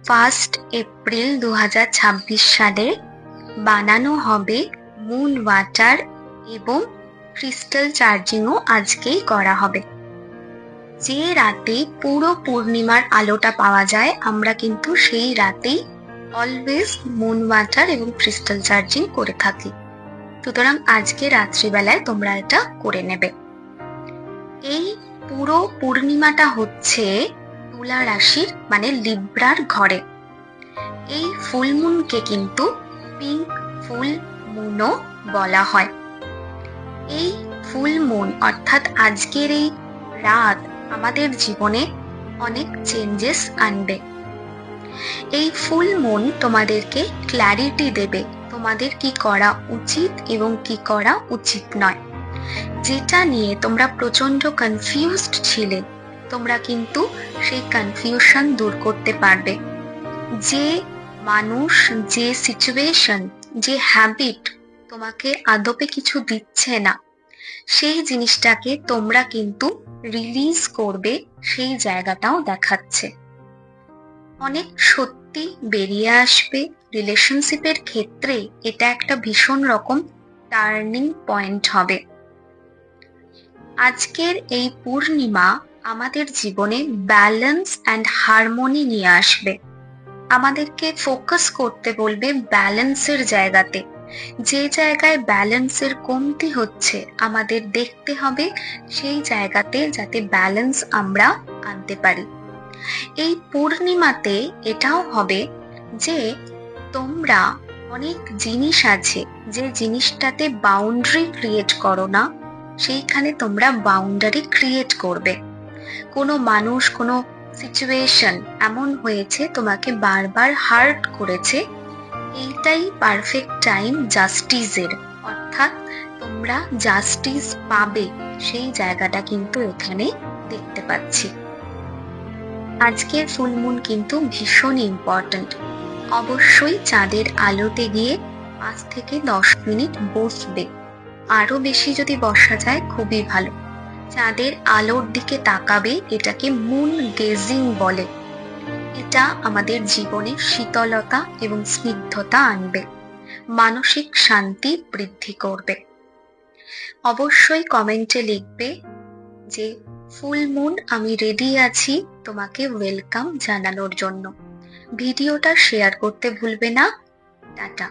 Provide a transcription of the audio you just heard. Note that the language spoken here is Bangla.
1 এপ্রিল 2026 সালে বানানো হবে মুন ওয়াটার এবং ক্রিস্টাল চার্জিংও আজকেই করা হবে। যে রাতে পুরো পূর্ণিমার আলোটা পাওয়া যায় আমরা কিন্তু সেই রাতেই অলওয়েজ মুন ওয়াটার এবং ক্রিস্টাল চার্জিং করে থাকি। সুতরাং আজকে রাত্রিবেলায় তোমরা এটা করে নেবে। এই পুরো পূর্ণিমাটা হচ্ছে তুলা রাশির মানে লিব্রার ঘরে। এই ফুল মুনকে কিন্তু পিঙ্ক ফুল মুনও বলা হয়। এই ফুল মুন অর্থাৎ আজকের এই রাত আমাদের জীবনে অনেক চেঞ্জেস আনবে। এই ফুল মুন তোমাদেরকে ক্ল্যারিটি দেবে তোমাদের কি করা উচিত এবং কি করা উচিত নয়। যেটা নিয়ে তোমরা প্রচন্ড কনফিউজড ছিলে তোমরা কিন্তু সেই কনফিউশন দূর করতে পারবে। যে মানুষ, যে সিচুয়েশন, যে হ্যাবিট তোমাকে আদপে কিছু দিচ্ছে না সেই জিনিসটাকে তোমরা কিন্তু রিলিজ করবে, সেই জায়গাটাও দেখাচ্ছে। অনেক সত্যি বেরিয়ে আসবে। রিলেশনশিপের ক্ষেত্রে এটা একটা ভীষণ রকম টার্নিং পয়েন্ট হবে। আজকের এই পূর্ণিমা আমাদের জীবনে ব্যালেন্স অ্যান্ড হারমোনি নিয়ে আসবে। আমাদেরকে ফোকাস করতে বলবে ব্যালেন্সের জায়গাতে। যে জায়গায় ব্যালেন্সের কমতি হচ্ছে আমাদের দেখতে হবে সেই জায়গাতে যাতে ব্যালেন্স আমরা আনতে পারি। এই পূর্ণিমাতে এটাও হবে যে তোমরা অনেক জিনিস আছে যে জিনিসটাতে বাউন্ডারি ক্রিয়েট করো না, সেইখানে তোমরা বাউন্ডারি ক্রিয়েট করবে। কোনো মানুষ, কোনো সিচুয়েশন এমন হয়েছে তোমাকে বারবার হার্ট করেছে, এইটাই পারফেক্ট টাইম জাস্টিসের, অর্থাৎ তোমরা জাস্টিস পাবে সেই জায়গাটা কিন্তু এখানে দেখতে পাচ্ছি। আজকের ফুল মুন কিন্তু ভীষণ ইম্পর্ট্যান্ট। অবশ্যই চাঁদের আলোতে গিয়ে 5 থেকে 10 মিনিট বসবে। আরো বেশি যদি বসা যায় খুবই ভালো। চাঁদের আলোর দিকে তাকাবে, এটাকে মুন গেজিং বলে। এটা আমাদের জীবনে শীতলতা এবং স্নিগ্ধতা আনবে, মানসিক শান্তি বৃদ্ধি করবে। অবশ্যই কমেন্টে লিখবে যে ফুল মুন আমি রেডি আছি তোমাকে ওয়েলকাম জানানোর জন্য। ভিডিওটা শেয়ার করতে ভুলবে না। টাটা।